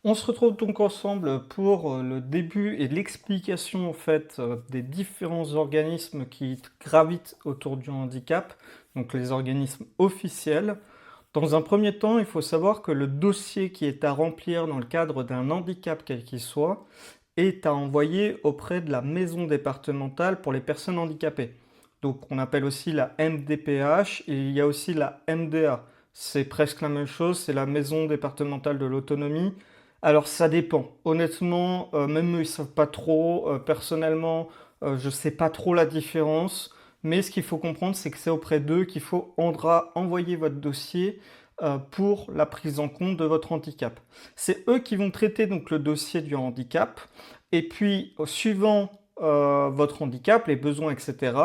On se retrouve donc ensemble pour le début et l'explication en fait des différents organismes qui gravitent autour du handicap, donc les organismes officiels. Dans un premier temps, il faut savoir que le dossier qui est à remplir dans le cadre d'un handicap quel qu'il soit est à envoyer auprès de la maison départementale pour les personnes handicapées. Donc on appelle aussi la MDPH et il y a aussi la MDA. C'est presque la même chose, c'est la maison départementale de l'autonomie. Alors ça dépend. Honnêtement, même eux, ils ne savent pas trop. Personnellement, je ne sais pas trop la différence. Mais ce qu'il faut comprendre, c'est que c'est auprès d'eux qu'il faut envoyer votre dossier pour la prise en compte de votre handicap. C'est eux qui vont traiter donc le dossier du handicap. Et puis, suivant votre handicap, les besoins, etc.,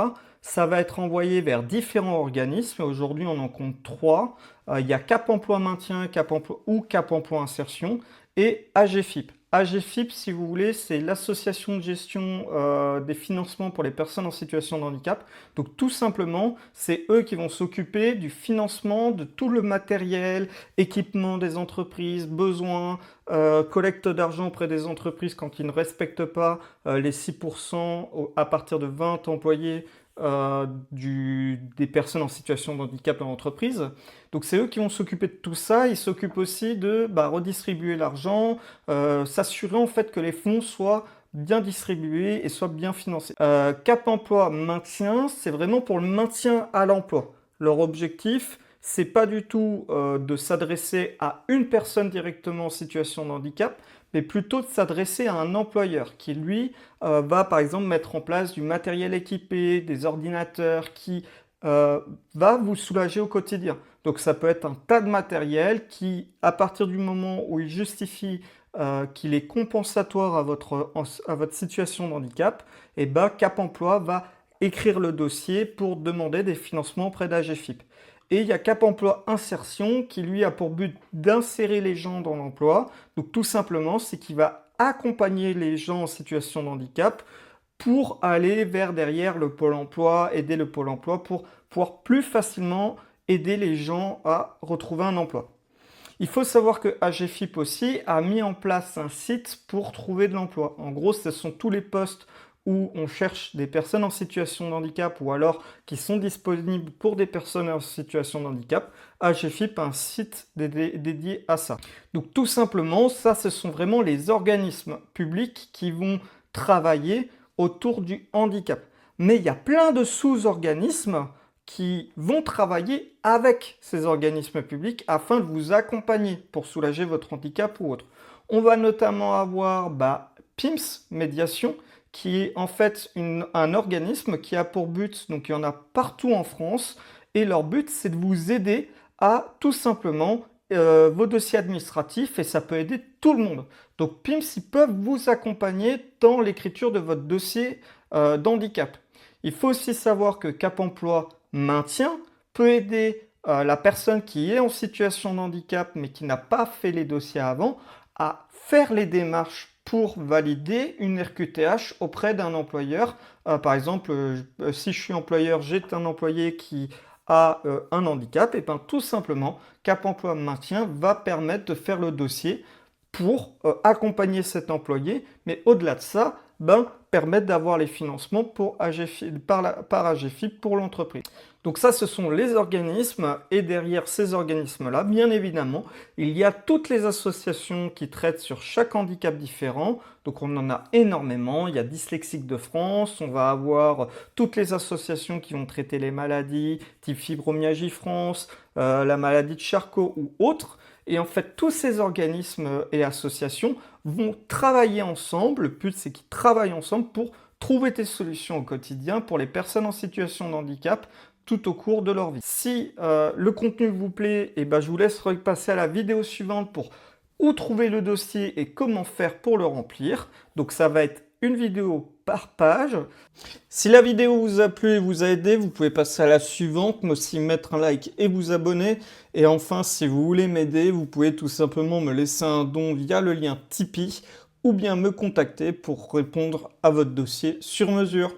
ça va être envoyé vers différents organismes. Aujourd'hui, on en compte trois. Il y a Cap Emploi Maintien, Cap Emploi ou Cap Emploi Insertion et AGFIP. AGFIP, si vous voulez, c'est l'association de gestion des financements pour les personnes en situation de handicap. Donc tout simplement, c'est eux qui vont s'occuper du financement de tout le matériel, équipement des entreprises, besoins, collecte d'argent auprès des entreprises quand ils ne respectent pas les 6% à partir de 20 employés des personnes en situation de handicap dans l'entreprise. Donc c'est eux qui vont s'occuper de tout ça. Ils s'occupent aussi de redistribuer l'argent, s'assurer en fait que les fonds soient bien distribués et soient bien financés. Cap Emploi Maintien, c'est vraiment pour le maintien à l'emploi. Leur objectif, c'est pas du tout de s'adresser à une personne directement en situation de handicap, mais plutôt de s'adresser à un employeur qui, lui, va par exemple mettre en place du matériel équipé, des ordinateurs qui va vous soulager au quotidien. Donc ça peut être un tas de matériel qui, à partir du moment où il justifie qu'il est compensatoire à votre situation de handicap, et ben Cap Emploi va écrire le dossier pour demander des financements auprès d'AGFIP. Et il y a Cap Emploi Insertion qui lui a pour but d'insérer les gens dans l'emploi. Donc tout simplement, c'est qu'il va accompagner les gens en situation de handicap pour aller vers derrière le pôle emploi, aider le pôle emploi pour pouvoir plus facilement aider les gens à retrouver un emploi. Il faut savoir que AGFIP aussi a mis en place un site pour trouver de l'emploi. En gros, ce sont tous les postes où on cherche des personnes en situation de handicap ou alors qui sont disponibles pour des personnes en situation de handicap. AGFIP a un site dédié à ça. Donc tout simplement, ça, ce sont vraiment les organismes publics qui vont travailler autour du handicap. Mais il y a plein de sous-organismes qui vont travailler avec ces organismes publics afin de vous accompagner pour soulager votre handicap ou autre. On va notamment avoir PIMS Médiation, qui est en fait un organisme qui a pour but, donc il y en a partout en France, et leur but c'est de vous aider à tout simplement vos dossiers administratifs et ça peut aider tout le monde. Donc PIMS, ils peuvent vous accompagner dans l'écriture de votre dossier d'handicap. Il faut aussi savoir que Cap Emploi Maintien peut aider la personne qui est en situation de handicap mais qui n'a pas fait les dossiers avant à faire les démarches pour valider une RQTH auprès d'un employeur. Par exemple, si je suis employeur, j'ai un employé qui a un handicap, et bien tout simplement, Cap Emploi Maintien va permettre de faire le dossier pour accompagner cet employé, mais au-delà de ça, permettre d'avoir les financements pour par AGFIP pour l'entreprise. Donc ça, ce sont les organismes, et derrière ces organismes-là, bien évidemment, il y a toutes les associations qui traitent sur chaque handicap différent. Donc on en a énormément, il y a Dyslexique de France, on va avoir toutes les associations qui vont traiter les maladies, type Fibromyalgie France, la maladie de Charcot ou autres. Et en fait, tous ces organismes et associations vont travailler ensemble. Le but, c'est qu'ils travaillent ensemble pour trouver des solutions au quotidien pour les personnes en situation de handicap tout au cours de leur vie. Si le contenu vous plaît, je vous laisse repasser à la vidéo suivante pour où trouver le dossier et comment faire pour le remplir. Donc ça va être une vidéo par page. Si la vidéo vous a plu et vous a aidé, vous pouvez passer à la suivante, mais aussi mettre un like et vous abonner. Et enfin, si vous voulez m'aider, vous pouvez tout simplement me laisser un don via le lien Tipeee ou bien me contacter pour répondre à votre dossier sur mesure.